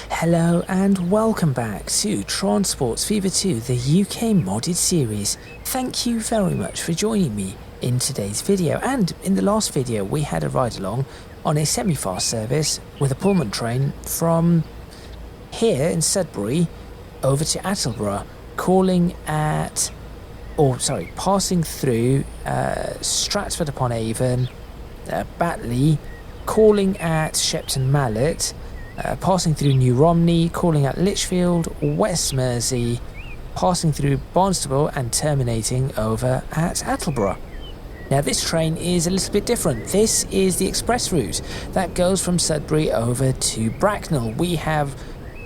Hello and welcome back to Transports Fever 2, the UK modded series. Thank you very much for joining me in today's video, and in the last video we had a ride along on a semi-fast service with a Pullman train from here in Sudbury over to Attleborough, passing through Stratford upon Avon, Batley, calling at Shepton Mallet, passing through New Romney, calling at Lichfield, West Mersey, passing through Barnstable and terminating over at Attleborough. Now this train is a little bit different. This is the express route that goes from Sudbury over to Bracknell. We have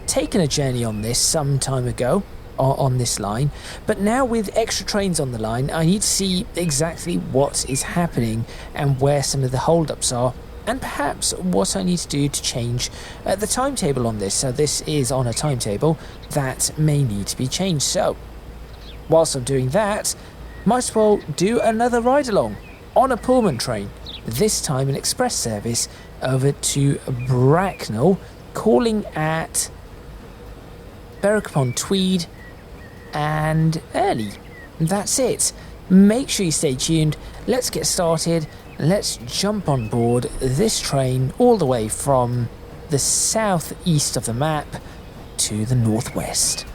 taken a journey on this some time ago on this line, but now with extra trains on the line I need to see exactly what is happening and where some of the holdups are, and perhaps what I need to do to change the timetable on this. So this is on a timetable that may need to be changed. So whilst I'm doing that, might as well do another ride along on a Pullman train, this time an express service over to Bracknell, calling at Berwick upon Tweed and Earley. That's it. Make sure you stay tuned. Let's get started. Let's jump on board this train all the way from the southeast of the map to the northwest.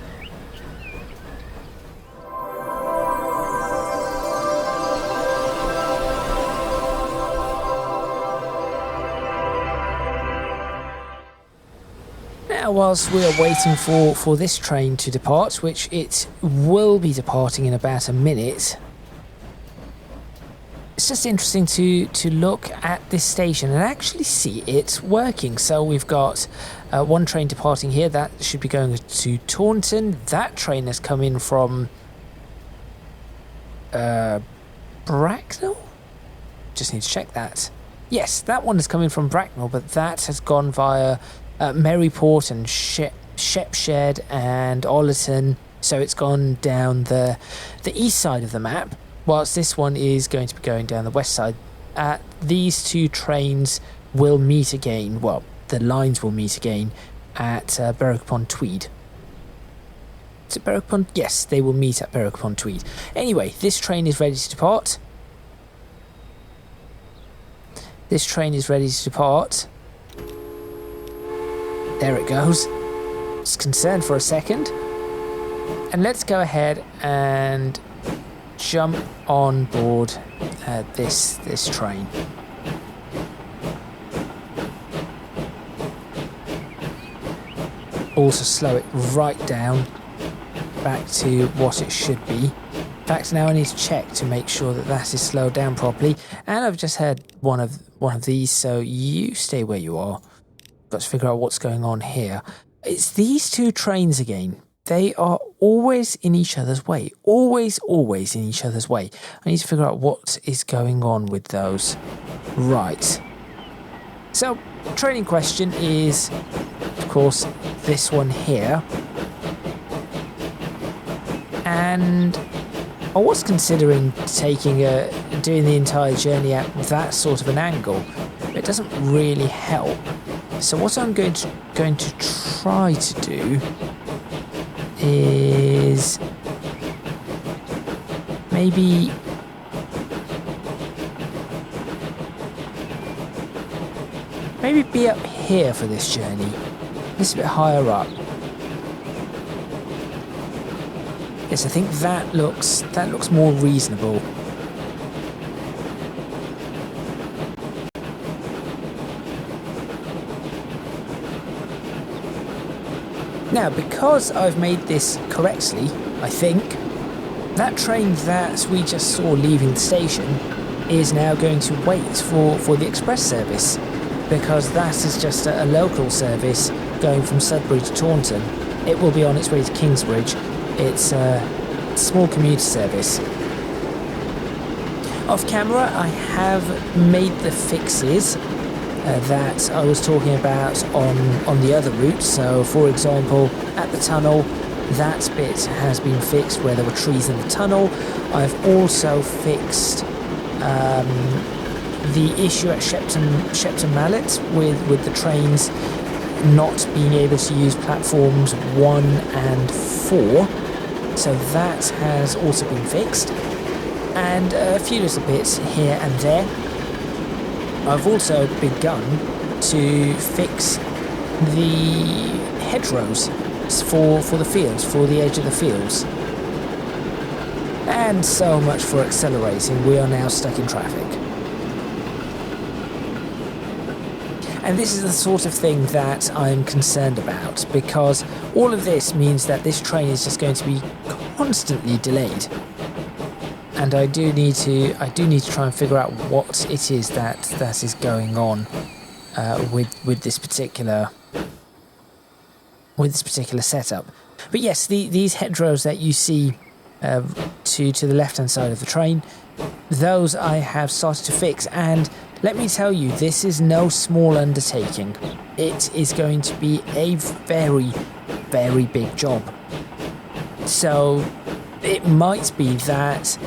Now, whilst we are waiting for this train to depart, which it will be departing in about a minute, it's just interesting to look at this station and actually see it working. So we've got one train departing here that should be going to Taunton. That train has come in from Bracknell? Just need to check that. Yes, that one is coming from Bracknell, but that has gone via Maryport and Shepshed and Ollerton. So it's gone down the east side of the map, whilst this one is going to be going down the west side. These two trains will meet again, well, the lines will meet again at Berwick upon Tweed. Is it Berwick upon? Yes, they will meet at Berwick upon Tweed. Anyway, this train is ready to depart. This train is ready to depart. There it goes. I was concerned for a second. And let's go ahead and jump on board this train. Also slow it right down back to what it should be. In fact, now I need to check to make sure that that is slowed down properly. And I've just heard one of these, so you stay where you are. Got to figure out what's going on here. It's these two trains again. They are always in each other's way. Always in each other's way. I need to figure out what is going on with those. Right. So, train in question is, of course, this one here. And I was considering doing the entire journey at that sort of an angle. But it doesn't really help. So what I'm going to try to do is maybe be up here for this journey, just a bit higher up. Yes, I think that looks more reasonable. Now, because I've made this correctly, I think, that train that we just saw leaving the station is now going to wait for the express service, because that is just a local service going from Sudbury to Taunton. It will be on its way to Kingsbridge. It's a small commuter service. Off camera, I have made the fixes that I was talking about on the other route. So for example, at the tunnel, that bit has been fixed where there were trees in the tunnel. I've also fixed the issue at Shepton Mallet with the trains not being able to use platforms 1 and 4, so that has also been fixed, and a few little bits here and there. I've also begun to fix the hedgerows for the fields, for the edge of the fields. And so much for accelerating, we are now stuck in traffic. And this is the sort of thing that I'm concerned about, because all of this means that this train is just going to be constantly delayed. And I do need to try and figure out what it is that is going on with this particular setup. But yes, these hedgerows that you see to the left-hand side of the train, those I have started to fix, and let me tell you, this is no small undertaking. It is going to be a very, very big job. So it might be that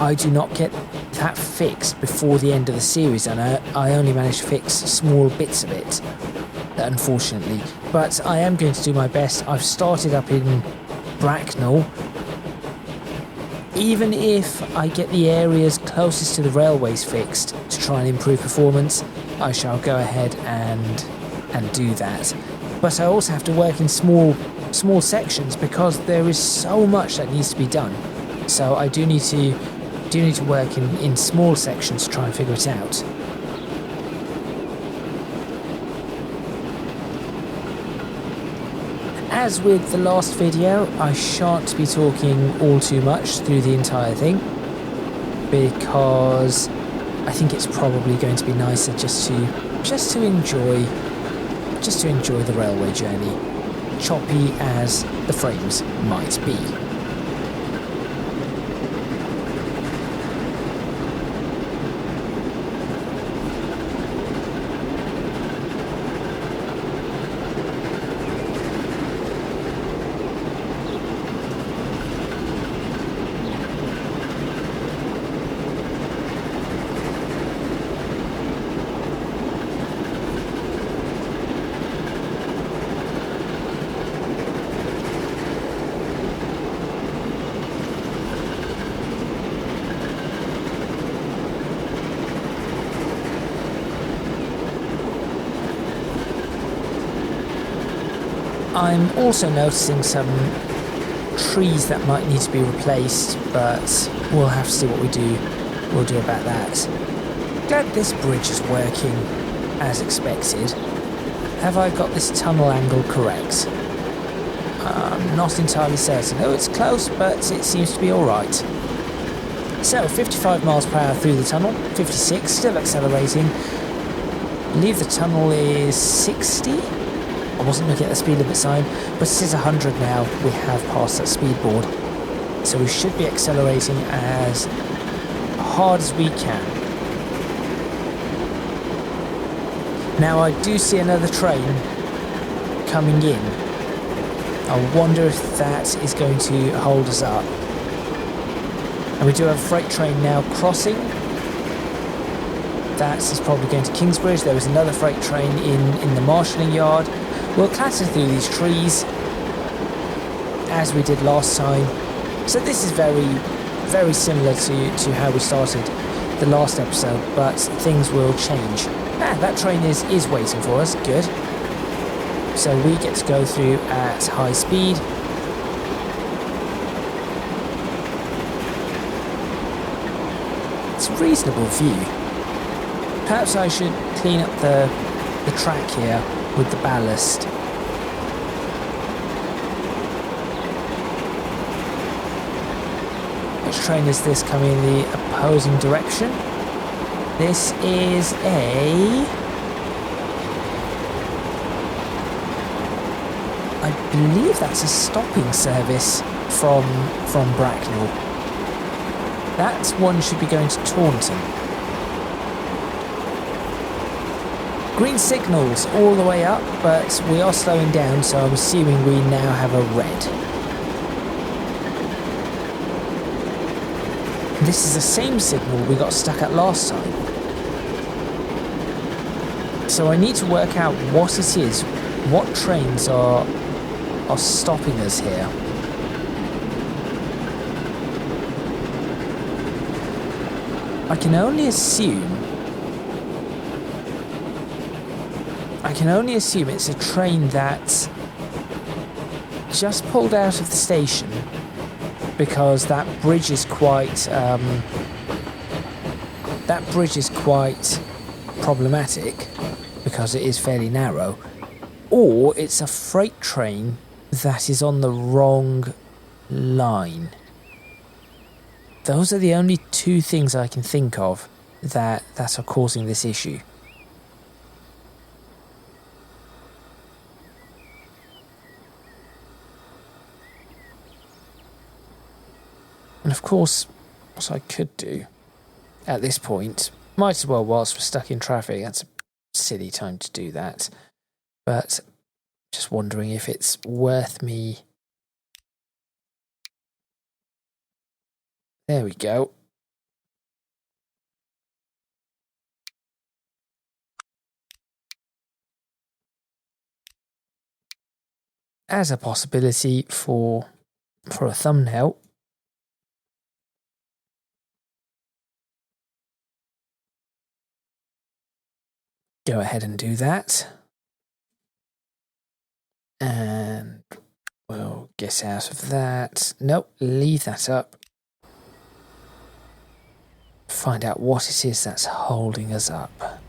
I do not get that fixed before the end of the series, and I only manage to fix small bits of it, unfortunately. But I am going to do my best. I've started up in Bracknell. Even if I get the areas closest to the railways fixed to try and improve performance, I shall go ahead and do that. But I also have to work in small sections, because there is so much that needs to be done. So I do need to work in small sections to try and figure it out. As with the last video, I shan't be talking all too much through the entire thing, because I think it's probably going to be nicer just to enjoy the railway journey, choppy as the frames might be. I'm also noticing some trees that might need to be replaced, but we'll have to see what we'll do about that. Glad this bridge is working as expected. Have I got this tunnel angle correct? I'm not entirely certain. Oh, it's close, but it seems to be alright. So, 55 miles per hour through the tunnel, 56, still accelerating. I believe the tunnel is 60? I wasn't looking at the speed limit sign, but it is 100 now. We have passed that speed board. So we should be accelerating as hard as we can. Now I do see another train coming in. I wonder if that is going to hold us up. And we do have a freight train now crossing. That is probably going to Kingsbridge. There was another freight train in the marshalling yard. We'll clatter through these trees as we did last time. So this is very, very similar to how we started the last episode, but things will change. That train is waiting for us. Good. So we get to go through at high speed. It's a reasonable view. Perhaps I should clean up the track here with the ballast. Which train is this coming in the opposing direction? This is I believe that's a stopping service from Bracknell. That one should be going to Taunton. Green signals all the way up, but we are slowing down, so I'm assuming we now have a red. This is the same signal we got stuck at last time. So I need to work out what it is what trains are stopping us here. I can only assume it's a train that just pulled out of the station because that bridge is quite problematic because it is fairly narrow, or it's a freight train that is on the wrong line. Those are the only two things I can think of that are causing this issue. And of course, what I could do at this point, might as well whilst we're stuck in traffic, that's a silly time to do that, but just wondering if it's worth me. There we go. As a possibility for a thumbnail. Go ahead and do that. And we'll get out of that. Nope, leave that up. Find out what it is that's holding us up.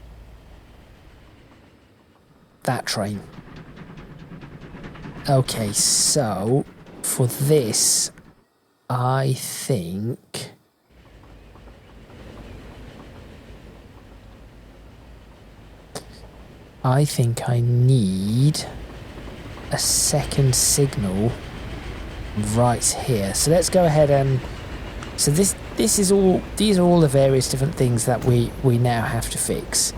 That train. Okay, so for this, I think I need a second signal right here. So let's go ahead and these are all the various different things that we now have to fix.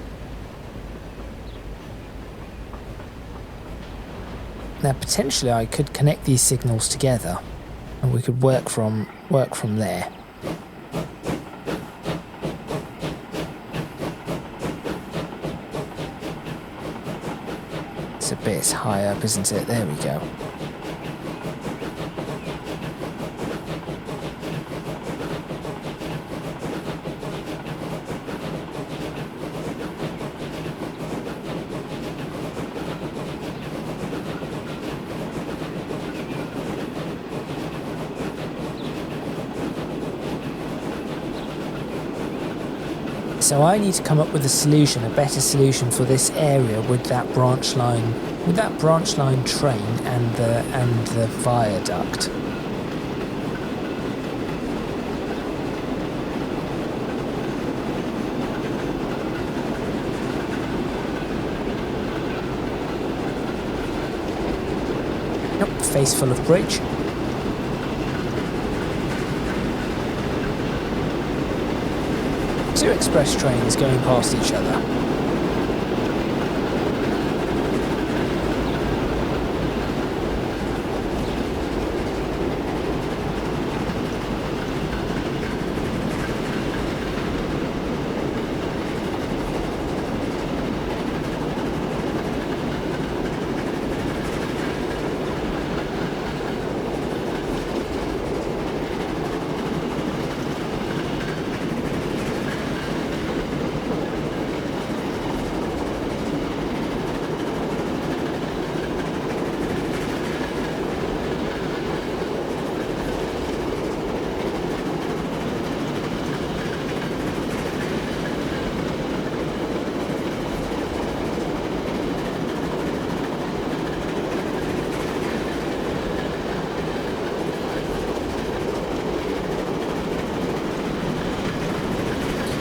Now potentially I could connect these signals together and we could work from there. It's a bit high up, isn't it? There we go. So I need to come up with a solution, a better solution for this area with that branch line train and the viaduct. Nope, face full of bridge. Two express trains going past each other.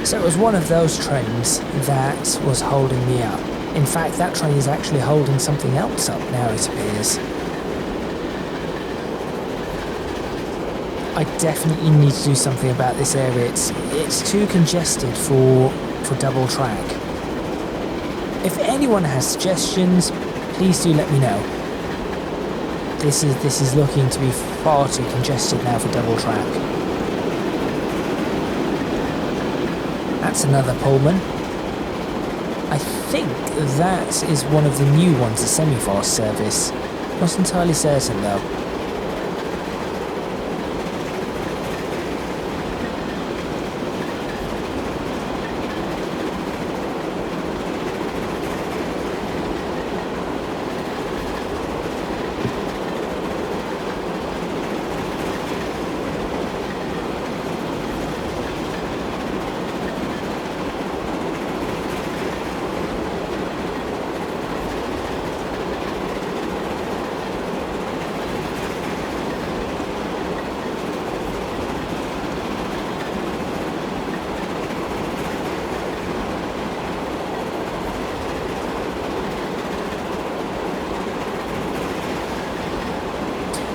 So it was one of those trains that was holding me up. In fact, that train is actually holding something else up now, it appears. I definitely need to do something about this area. It's too congested for double track. If anyone has suggestions, please do let me know. This is looking to be far too congested now for double track. That's another Pullman. I think that is one of the new ones, a semi-fast service. Not entirely certain though.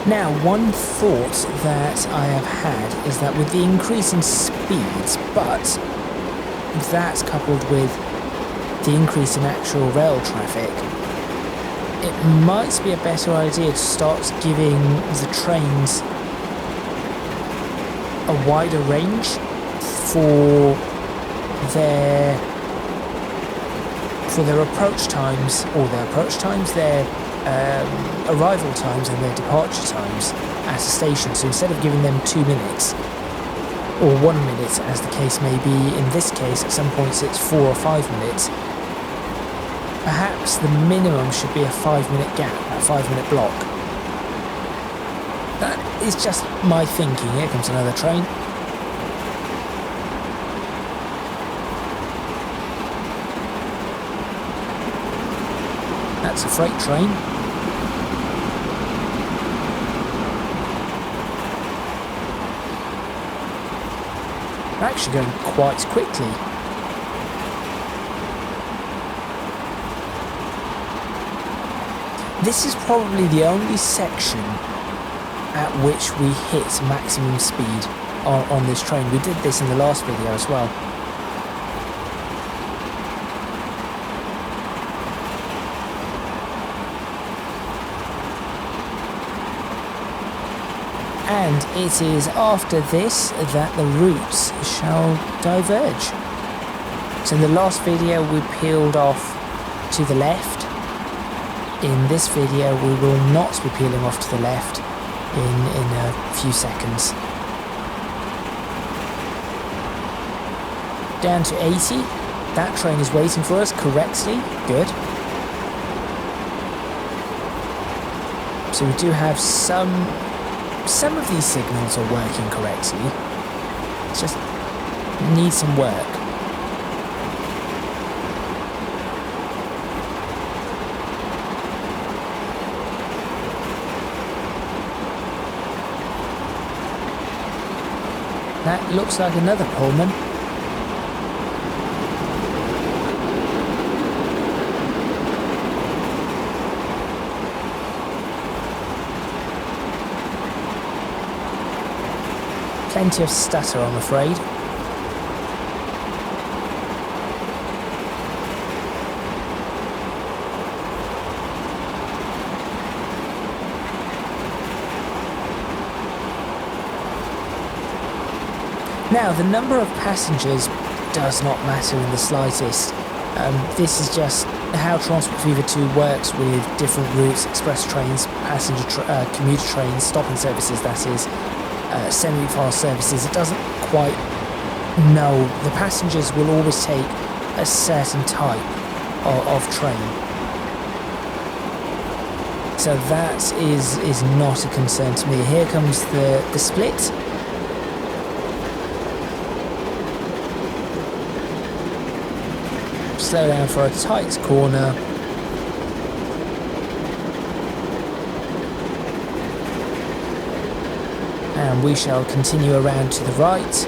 Now, one thought that I have had is that with the increase in speeds, but that coupled with the increase in actual rail traffic, it might be a better idea to start giving the trains a wider range for their approach times, their arrival times and their departure times at a station. So instead of giving them 2 minutes or 1 minute, as the case may be in this case, at some points it's 4 or 5 minutes, perhaps the minimum should be a 5-minute gap, a 5-minute block. That is just my thinking. Here comes another train. That's a freight train. They're actually going quite quickly. This is probably the only section at which we hit maximum speed on this train. We did this in the last video as well. And it is after this that the routes shall diverge. So in the last video we peeled off to the left. In this video we will not be peeling off to the left in a few seconds. Down to 80. That train is waiting for us correctly. Good. So we do have some of these signals are working correctly. It's just need some work. That looks like another Pullman. Plenty of stutter, I'm afraid. Now, the number of passengers does not matter in the slightest. This is just how Transport Fever 2 works with different routes, express trains, commuter trains, stopping services, that is. Semi-fast services. It doesn't quite know. The passengers will always take a certain type of train. So that is not a concern to me. Here comes the split. Slow down for a tight corner. And we shall continue around to the right,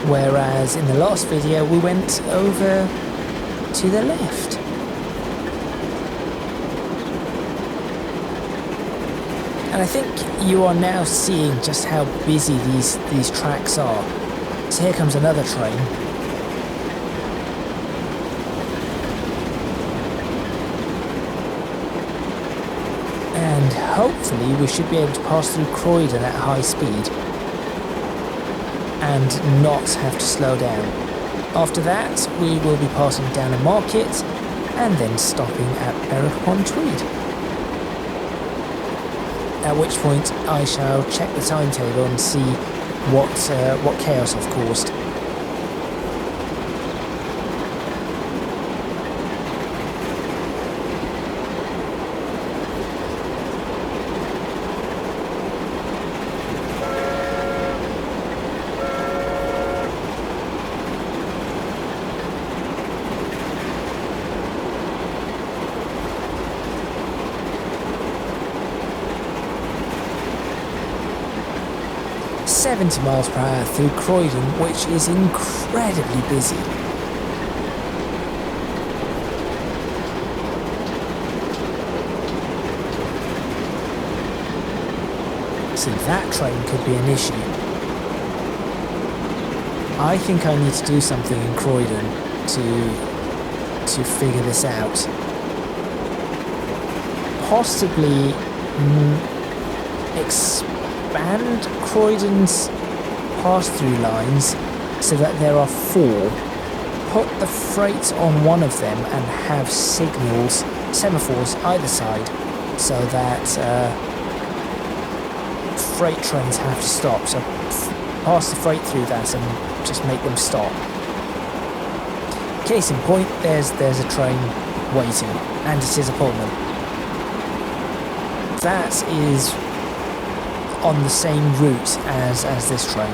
whereas in the last video we went over to the left. And I think you are now seeing just how busy these tracks are. So here comes another train. And hopefully we should be able to pass through Croydon at high speed and not have to slow down. After that we will be passing down a market and then stopping at Berwick upon Tweed. At which point I shall check the timetable and see what chaos I've caused. ...70 miles per hour through Croydon, which is incredibly busy. So that train could be an issue. I think I need to do something in Croydon to figure this out. Possibly expand Croydon's pass-through lines so that there are 4. Put the freight on one of them and have signals, semaphores either side, so that freight trains have to stop. So pass the freight through that and just make them stop. Case in point, there's a train waiting, and it is a Pullman. That is on the same route as this train.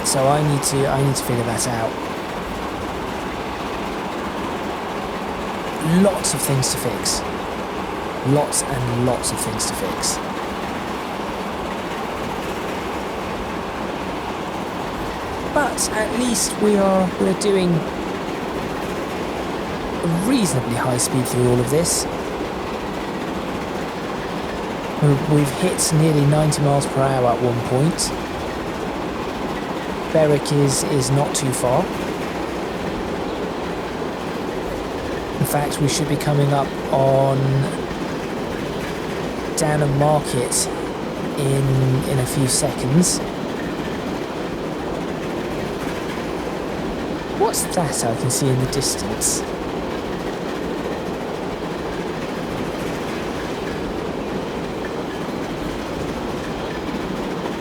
So I need to figure that out. Lots of things to fix. Lots and lots of things to fix. But at least we're doing a reasonably high speed through all of this. We've hit nearly 90 miles per hour at one point. Berwick is not too far. In fact, we should be coming up on Downham Market in a few seconds. What's that I can see in the distance?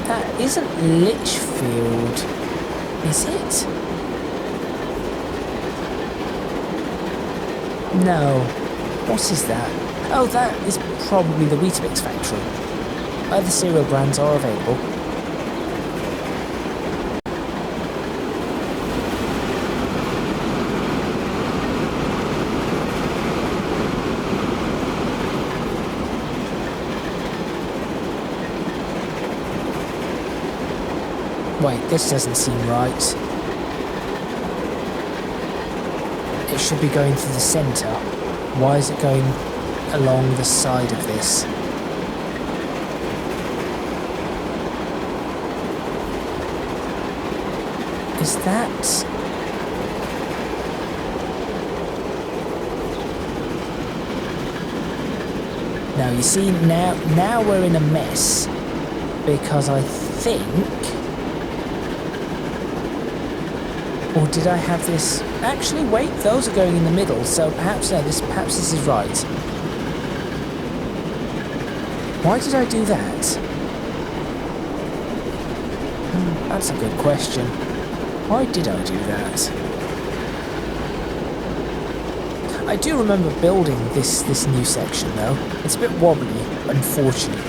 That isn't Lichfield, is it? No. What is that? Oh, that is probably the Weetabix factory. Other cereal brands are available. Wait, this doesn't seem right. It should be going through the centre. Why is it going along the side of this? Is that... Now you see, now we're in a mess, because I think... Or did I have this... Actually, wait, those are going in the middle, so perhaps this is right. Why did I do that? That's a good question. Why did I do that? I do remember building this new section, though. It's a bit wobbly, unfortunately.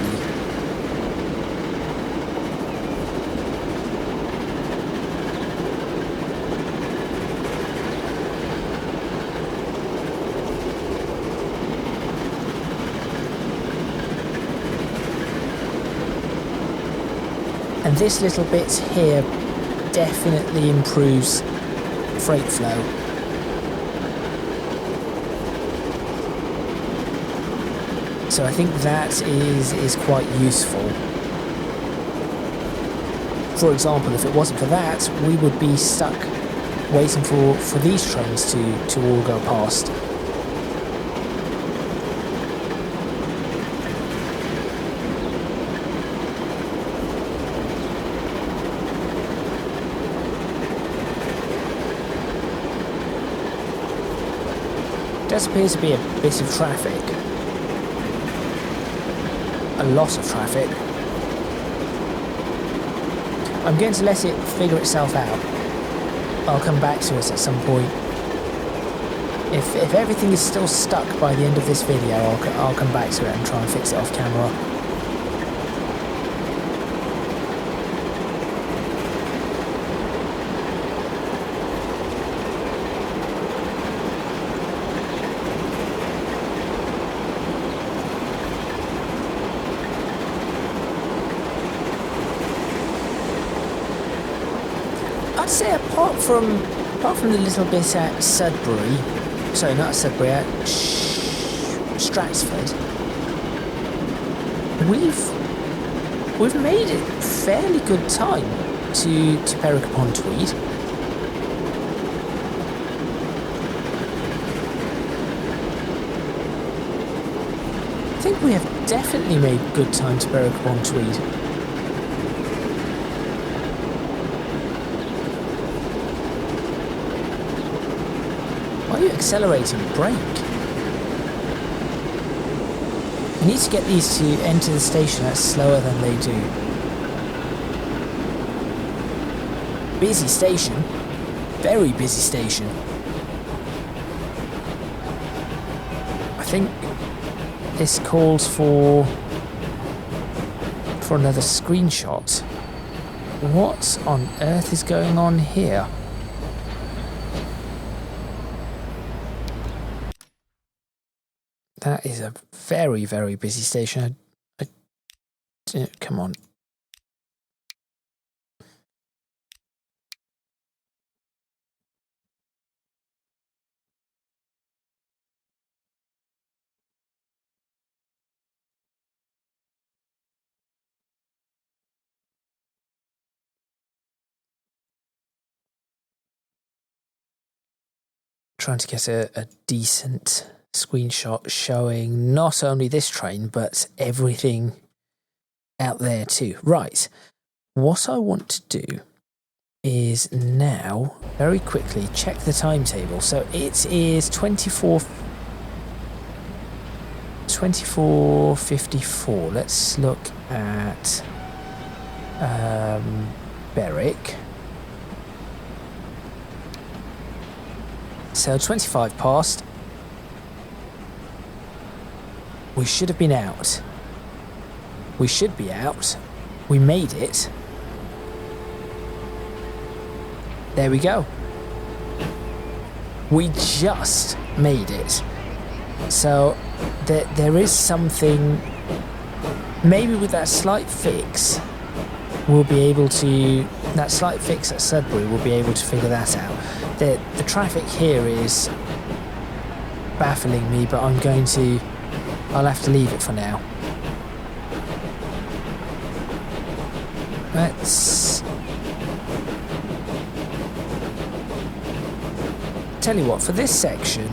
And this little bit here definitely improves freight flow. So I think that is quite useful. For example, if it wasn't for that, we would be stuck waiting for these trains to all go past. does appear to be a bit of traffic. A lot of traffic. I'm going to let it figure itself out. I'll come back to us at some point. If everything is still stuck by the end of this video, I'll come back to it and try and fix it off camera. I'd say apart from the little bit at Sudbury, sorry, not Sudbury, at Stratford, we've made it fairly good time to Berwick upon Tweed. I think we have definitely made good time to Berwick upon Tweed. Why are you accelerating? Brake. You need to get these to enter the station that's slower than they do. Busy station. Very busy station. I think this calls for another screenshot. What on earth is going on here? That is a very, very busy station. Come on. Trying to get a decent screenshot showing not only this train but everything out there too. Right, what I want to do is now very quickly check the timetable. So it is 24:54. Let's look at Berwick. So 25 past. We should have been out. We should be out. We made it. There we go. We just made it. So there is something, maybe with that slight fix, we'll be able to, that slight fix at Sudbury, we'll be able to figure that out. The traffic here is baffling me, but I'll have to leave it for now. Let's tell you what, for this section,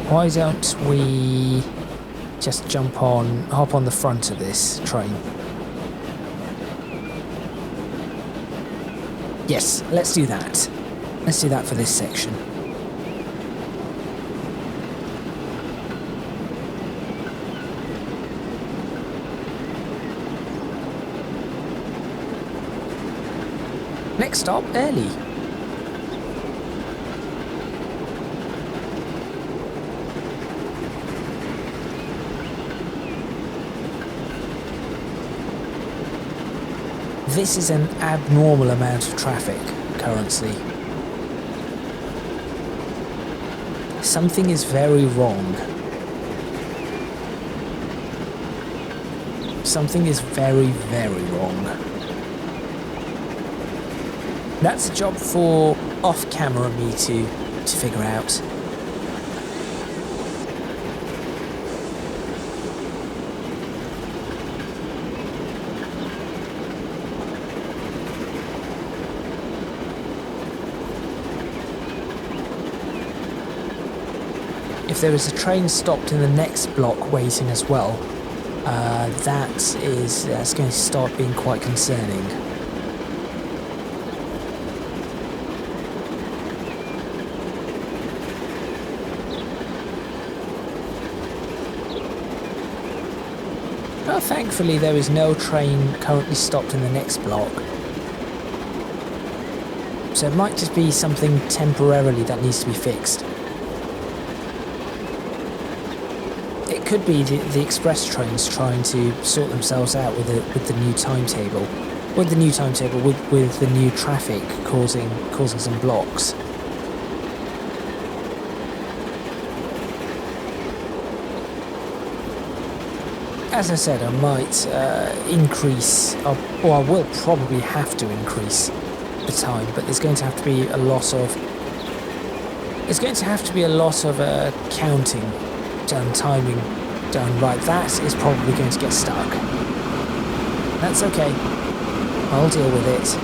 why don't we just hop on the front of this train? Yes, let's do that. Let's do that for this section. Next stop, Earley. This is an abnormal amount of traffic currently. Something is very wrong. Something is very, very wrong. That's a job for off-camera me to figure out. If there is a train stopped in the next block waiting as well, that's going to start being quite concerning. Oh, thankfully there is no train currently stopped in the next block. So it might just be something temporarily that needs to be fixed. It could be the express trains trying to sort themselves out with the new timetable. With the new timetable, with the new traffic causing some blocks. As I said, I might increase, or I will probably have to increase the time, but there's going to have to be a lot of counting done, timing done. Right, that is probably going to get stuck. That's okay. I'll deal with it.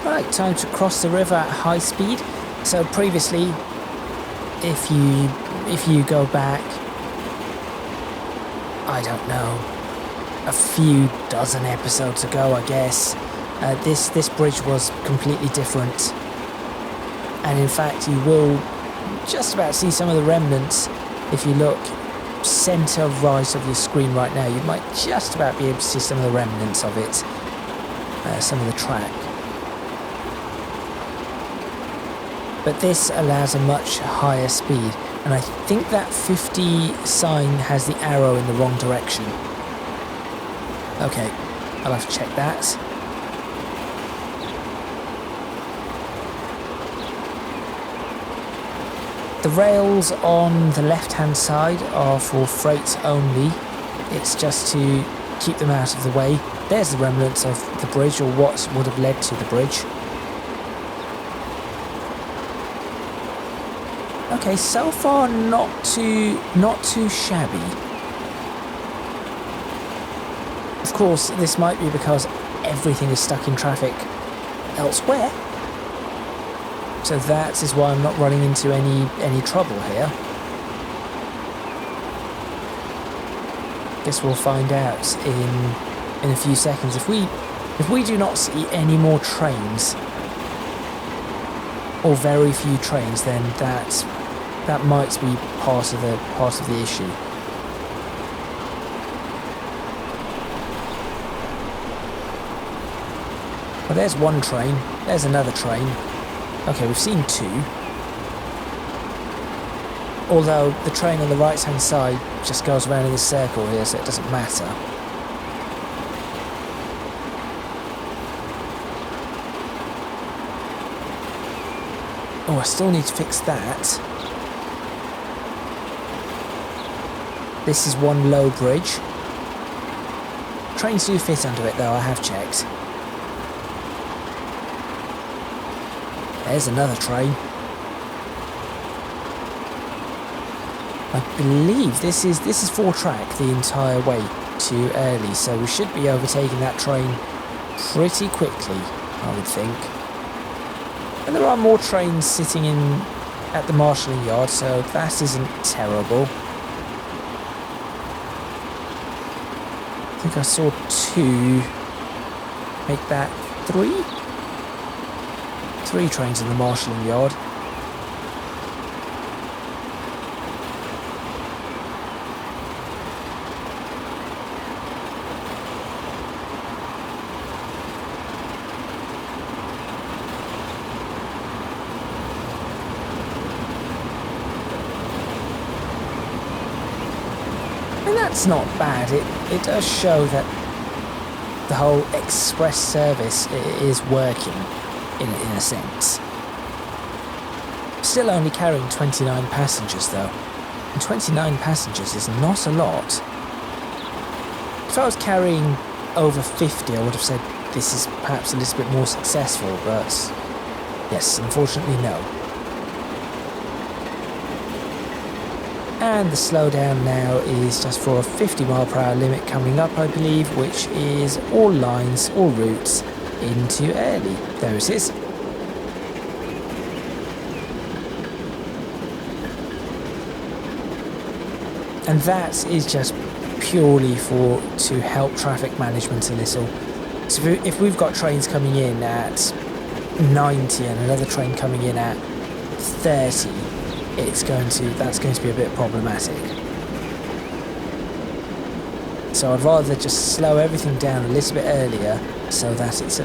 Right, time to cross the river at high speed. So previously, if you go back, I don't know, a few dozen episodes ago, I guess, this bridge was completely different. And in fact, you will just about see some of the remnants if you look centre right of your screen right now. You might just about be able to see some of the remnants of it, some of the track. But this allows a much higher speed, and I think that 50 sign has the arrow in the wrong direction. Okay, I'll have to check that. The rails on the left-hand side are for freight only. It's just to keep them out of the way. There's the remnants of the bridge, or what would have led to the bridge. Okay, so far not too shabby. Of course, this might be because everything is stuck in traffic elsewhere. So that is why I'm not running into any trouble here. Guess we'll find out in a few seconds. If we do not see any more trains, or very few trains, then that might be part of the issue. Well, there's one train. There's another train. Okay, we've seen two. Although the train on the right-hand side just goes around in a circle here, so it doesn't matter. Oh, I still need to fix that. This is one low bridge. Trains do fit under it though, I have checked. There's another train. I believe this is 4-track the entire way to Earley, so we should be overtaking that train pretty quickly, I would think. And there are more trains sitting at the marshalling yard, so that isn't terrible. I think I saw 2. Make that 3? 3 trains in the marshalling yard. that's not bad. It does show that the whole express service is working in a sense. Still only carrying 29 passengers though. And 29 passengers is not a lot. If I was carrying over 50, I would have said this is perhaps a little bit more successful, but yes, unfortunately no. And the slowdown now is just for a 50 mile per hour limit coming up, I believe, which is all lines, all routes into Earley. There it is. And that is just purely to help traffic management a little. So if we've got trains coming in at 90 and another train coming in at 30, that's going to be a bit problematic. So I'd rather just slow everything down a little bit earlier so that it's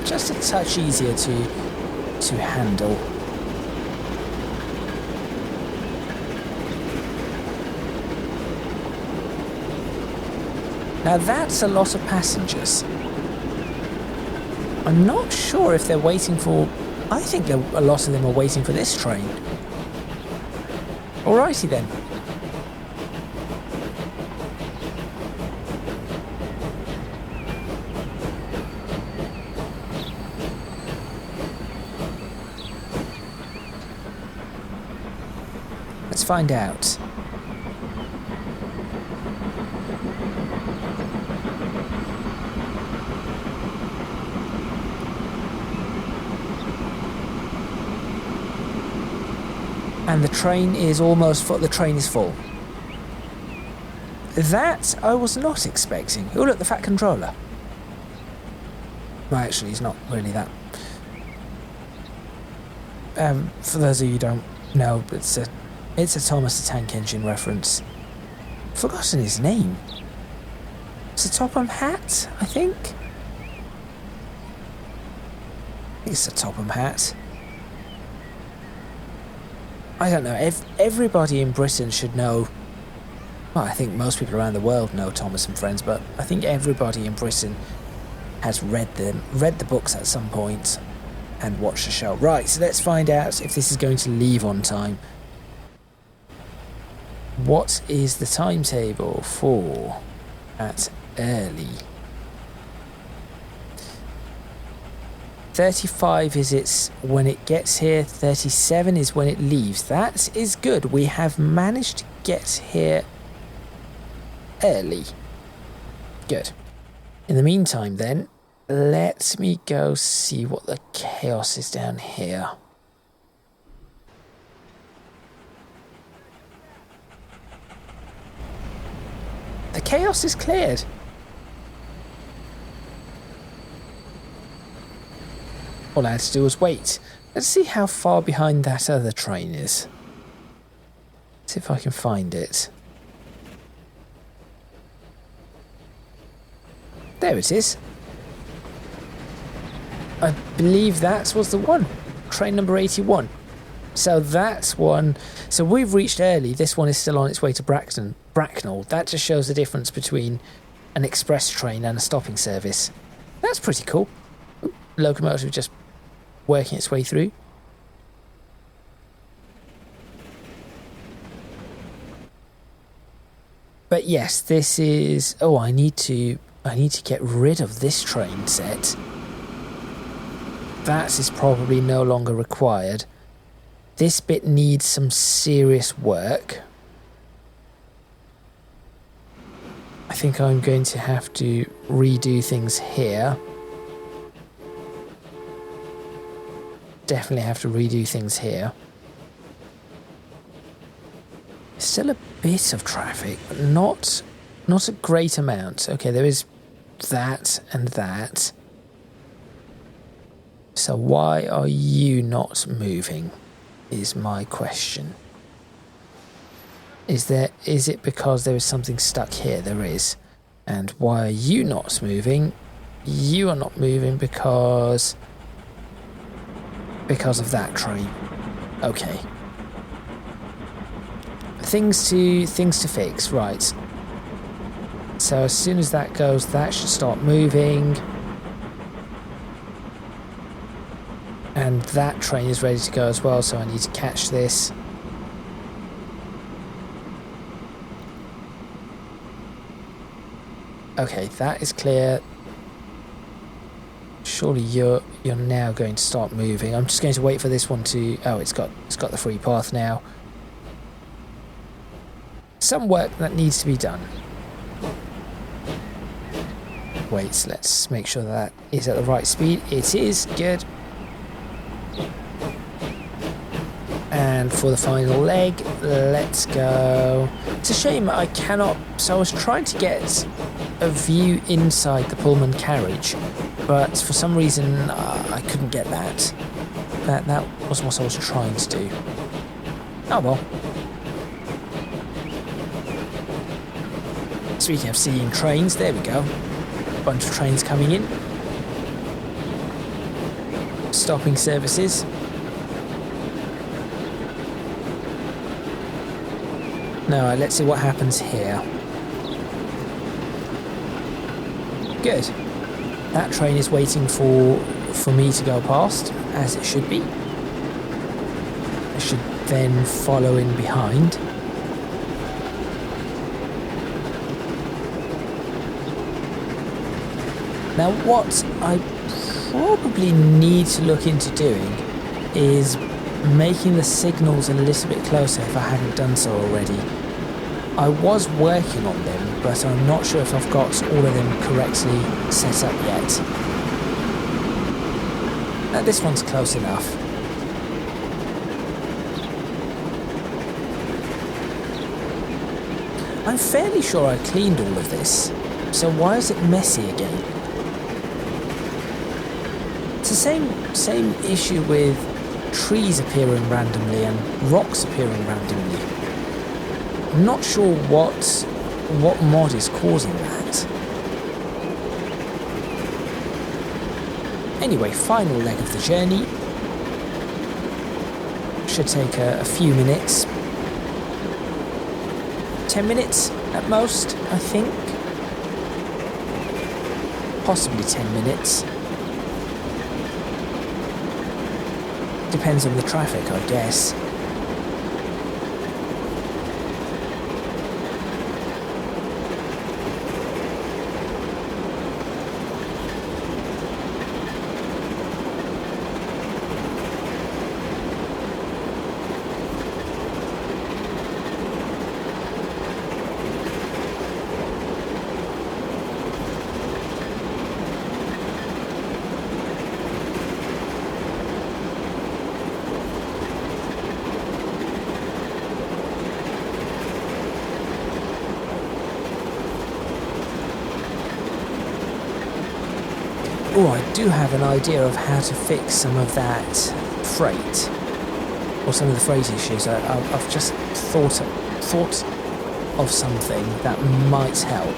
just a touch easier to handle. Now that's a lot of passengers. I'm not sure if they're waiting for... I think a lot of them are waiting for this train. Alrighty then. Let's find out. And the train is almost full. The train is full. That I was not expecting. Oh look, the fat controller. Well, actually, he's not really that. For those of you who don't know, it's a Thomas the Tank Engine reference. Forgotten his name. It's a Topham Hatt, I think. It's a Topham Hatt. I don't know, everybody in Britain should know, well, I think most people around the world know Thomas and Friends, but I think everybody in Britain has read the books at some point and watched the show. Right, so let's find out if this is going to leave on time. What is the timetable for at Earley? 35 is it's when it gets here, 37 is when it leaves. That is good. We have managed to get here early. Good. In the meantime then, let me go see what the chaos is down here. The chaos is cleared. All I had to do was wait. Let's see how far behind that other train is. See if I can find it. There it is. I believe that was the one. Train number 81. So that's one. So we've reached Earley. This one is still on its way to Bracknell. That just shows the difference between an express train and a stopping service. That's pretty cool. Ooh, locomotive just working its way through. But yes, this is... Oh, I need to get rid of this train set. That is probably no longer required. This bit needs some serious work. I think I'm going to have to redo things here. Definitely have to redo things here. Still a bit of traffic, but not a great amount. Okay, there is that and that. So why are you not moving, is my question. Is it because there is something stuck here? There is. And why are you not moving? You are not moving because of that train. Okay. Things to fix, right. So as soon as that goes, that should start moving. And that train is ready to go as well, so I need to catch this. Okay, that is clear. Surely you're now going to start moving. I'm just going to wait for this one to... Oh, it's got the free path now. Some work that needs to be done. Wait, let's make sure that is at the right speed. It is. Good. And for the final leg, let's go. It's a shame I cannot... So I was trying to get a view inside the Pullman carriage, but for some reason I couldn't get that. That was what I was trying to do. Oh well. Speaking of seeing trains, there we go. Bunch of trains coming in. Stopping services. Now let's see what happens here. Good. That train is waiting for me to go past, as it should be. I should then follow in behind. Now what I probably need to look into doing is making the signals a little bit closer if I hadn't done so already. I was working on them, but I'm not sure if I've got all of them correctly set up yet. Now this one's close enough. I'm fairly sure I cleaned all of this, so why is it messy again? It's the same issue with trees appearing randomly and rocks appearing randomly. I'm not sure what mod is causing that. Anyway, final leg of the journey. Should take a few minutes. 10 minutes at most, I think. Possibly 10 minutes. Depends on the traffic, I guess. Oh, I do have an idea of how to fix some of that freight, or some of the freight issues. I've just thought of something that might help.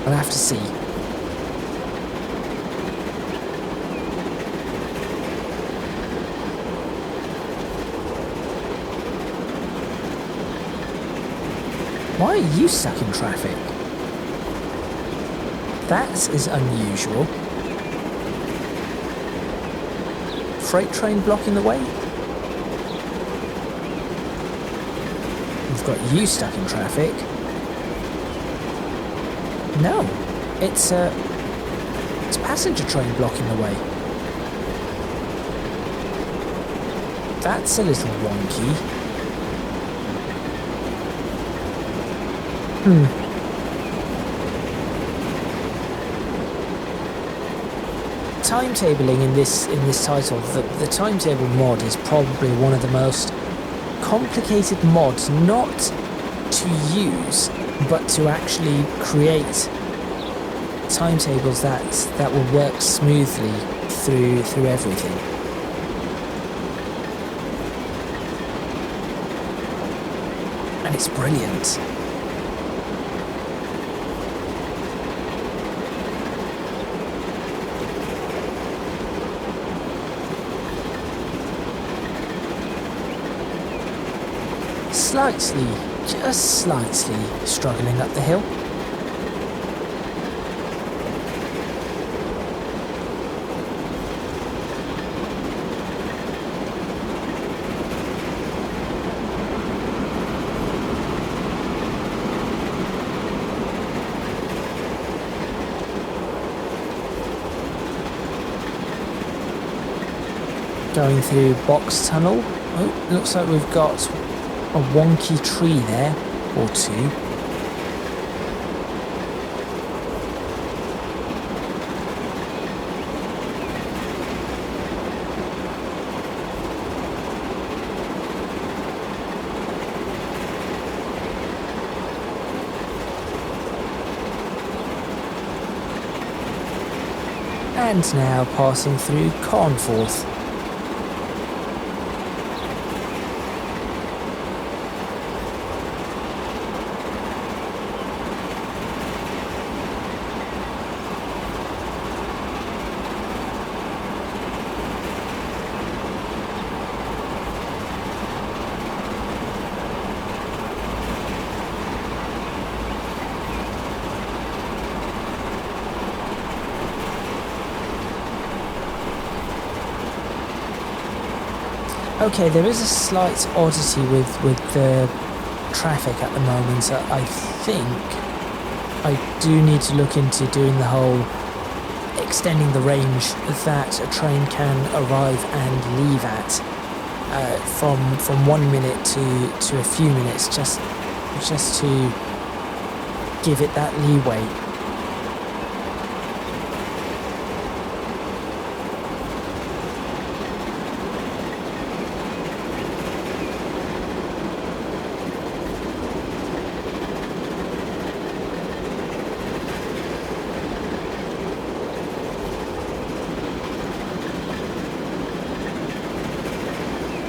I'll have to see. Why are you stuck in traffic? That is unusual. Freight train blocking the way? We've got you stuck in traffic. No, it's passenger train blocking the way. That's a little wonky. Timetabling in this title, the timetable mod is probably one of the most complicated mods, not to use, but to actually create timetables that will work smoothly through everything. And it's brilliant. just slightly struggling up the hill. Going through Box Tunnel. Oh, looks like we've got a wonky tree there, or two. And now passing through Carnforth. Okay, there is a slight oddity with the traffic at the moment, so I think I do need to look into doing the whole extending the range that a train can arrive and leave at from 1 minute to a few minutes, just to give it that leeway.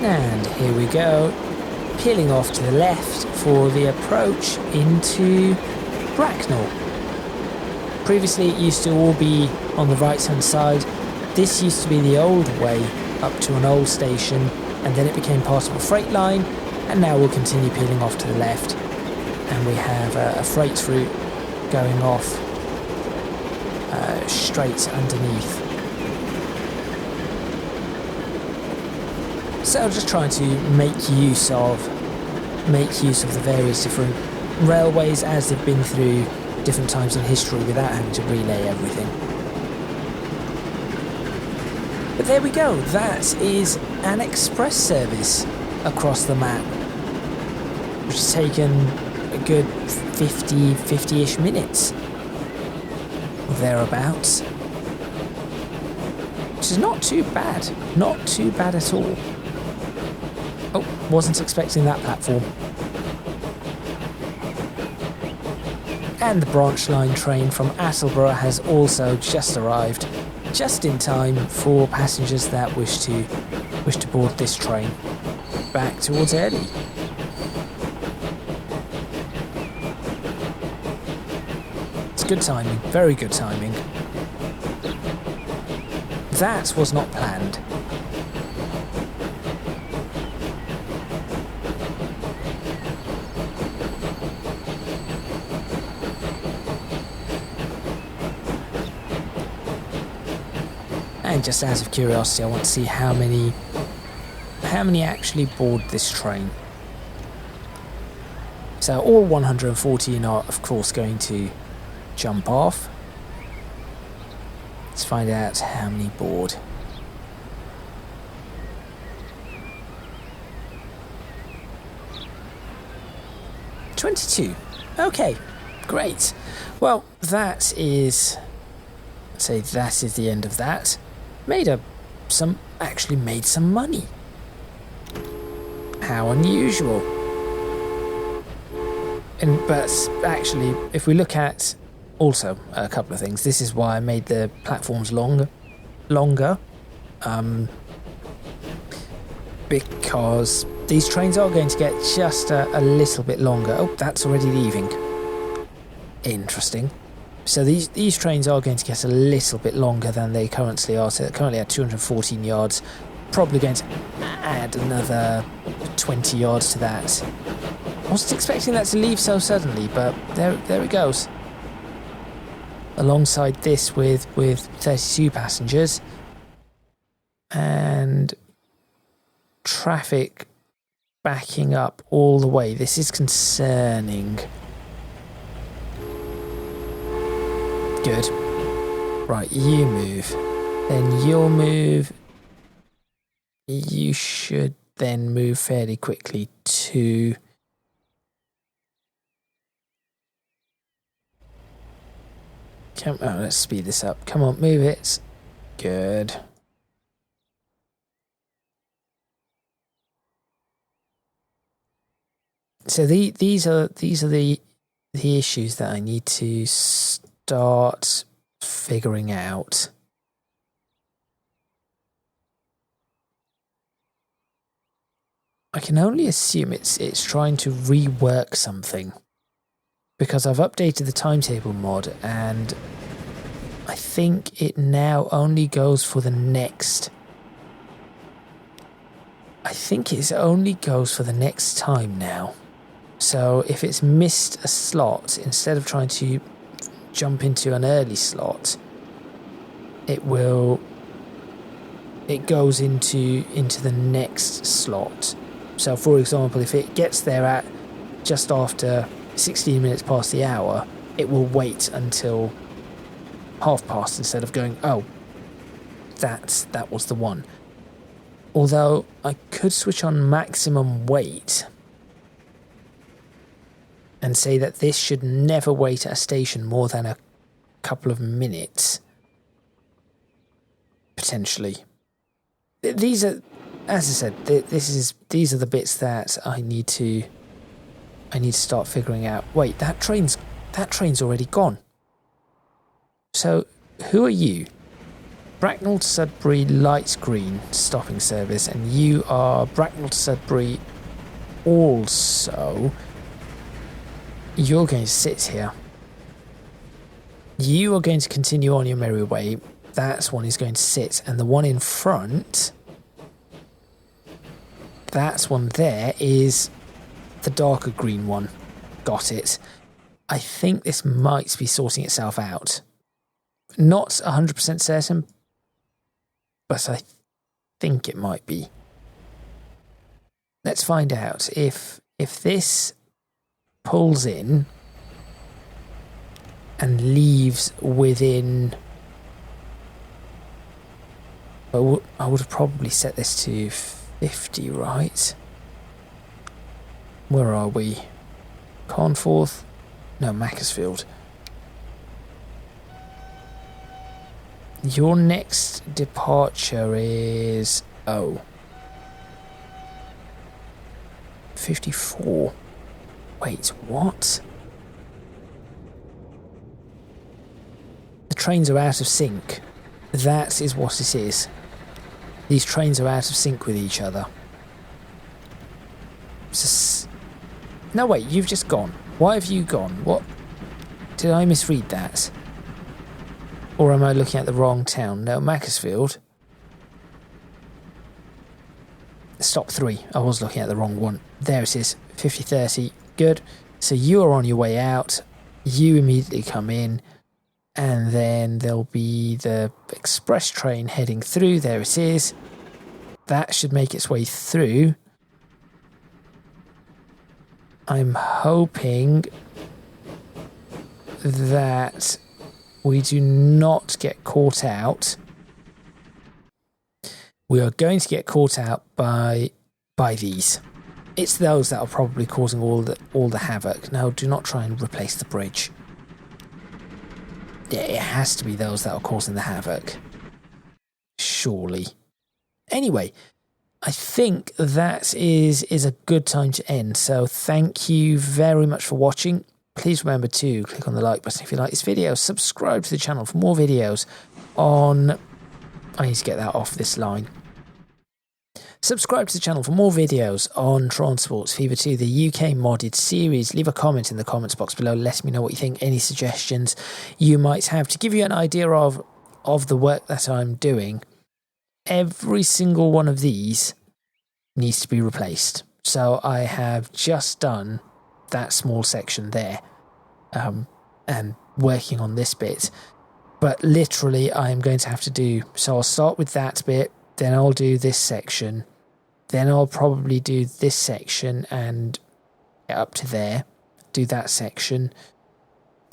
And here we go, peeling off to the left for the approach into Bracknell. Previously it used to all be on the right hand side. This used to be the old way up to an old station, and then it became part of a freight line, and now we'll continue peeling off to the left, and we have a freight route going off straight underneath. So just trying to make use of the various different railways as they've been through different times in history without having to relay everything. But there we go, that is an express service across the map, which has taken a good 50-ish minutes or thereabouts, which is not too bad at all. Oh, wasn't expecting that platform. And the branch line train from Attleborough has also just arrived, just in time for passengers that wish to board this train back towards Earley. It's good timing, very good timing. That was not planned. And just out of curiosity, I want to see how many actually board this train. So all 114 are of course going to jump off. Let's find out how many board. $22. Okay, great. Well, that is the end of that. Actually made some money. How unusual. But actually, if we look at also a couple of things, this is why I made the platforms longer, because these trains are going to get just a little bit longer. Oh, that's already leaving. Interesting. So these trains are going to get a little bit longer than they currently are. So they're currently at 214 yards. Probably going to add another 20 yards to that Wasn't expecting that to leave so suddenly, but there it goes. Alongside this with 32 passengers. And traffic backing up all the way. This is concerning. Good. Right, you move. Then you'll move. You should then move fairly quickly to... let's speed this up. Come on, move it. Good. So these are the issues that I need to start figuring out. I can only assume it's trying to rework something, because I've updated the timetable mod and I think it now only goes for the next... I think it only goes for the next time now. So if it's missed a slot, instead of trying to jump into an early slot, it goes into the next slot. So for example, if it gets there at just after 16 minutes past the hour, it will wait until past instead of going, oh, that was the one. Although I could switch on maximum wait and say that this should never wait at a station more than a couple of minutes. Potentially. These are, as I said, these are the bits that I need to start figuring out. Wait, that train's already gone. So who are you? Bracknell to Sudbury light green stopping service, and you are Bracknell to Sudbury also. You're going to sit here. You are going to continue on your merry way. That's one is going to sit, and the one in front, that's one there, is the darker green one. Got it. I think this might be sorting itself out. Not 100% certain, but I think it might be. Let's find out if this pulls in and leaves within... I would have probably set this to 50, right? Where are we? Cornforth? No, Macclesfield. Your next departure is... 54. Wait, what? The trains are out of sync. That is what it is. These trains are out of sync with each other. No, wait, you've just gone. Why have you gone? What? Did I misread that? Or am I looking at the wrong town? No, Macclesfield. Stop 3. I was looking at the wrong one. There it is. 50-30. Good. So you are on your way out. You immediately come in. And then there'll be the express train heading through. There it is. That should make its way through. I'm hoping that we do not get caught out. We are going to get caught out by these. It's those that are probably causing all the havoc. No, do not try and replace the bridge. Yeah, it has to be those that are causing the havoc. Surely. Anyway, I think that is a good time to end. So thank you very much for watching. Please remember to click on the like button if you like this video. Subscribe to the channel for more videos on... I need to get that off this line. Subscribe to the channel for more videos on Transports Fever 2, the UK modded series. Leave a comment in the comments box below letting me know what you think, any suggestions you might have to give you an idea of the work that I'm doing. Every single one of these needs to be replaced. So I have just done that small section there, and working on this bit. But literally I'm going to have to do, so I'll start with that bit, then I'll do this section, then I'll probably do this section and get up to there, do that section,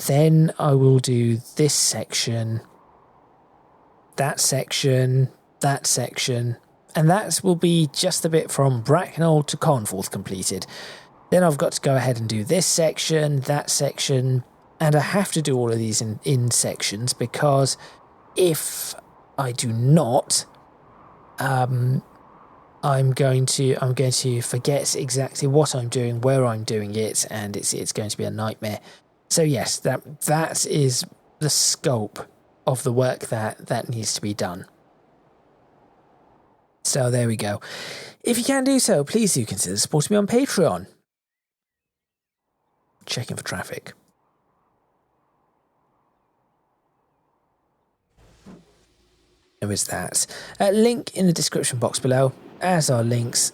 then I will do this section, that section, that section, and that will be just the bit from Bracknell to Carnforth completed. Then I've got to go ahead and do this section, that section, and I have to do all of these in sections, because if I do not, I'm going to forget exactly what I'm doing, where I'm doing it, and it's going to be a nightmare. So yes, that is the scope of the work that needs to be done. So there we go. If you can do so, please do consider supporting me on Patreon. Checking for traffic. There is that. Link in the description box below, as are links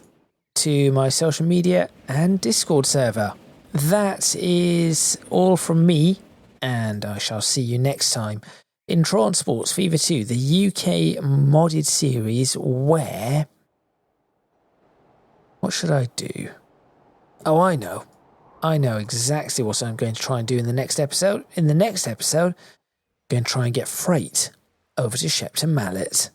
to my social media and Discord server. That is all from me, and I shall see you next time in Transports Fever 2, the UK modded series where... What should I do? Oh, I know. I know exactly what I'm going to try and do in the next episode. In the next episode, I'm going to try and get freight over to Shepton Mallet.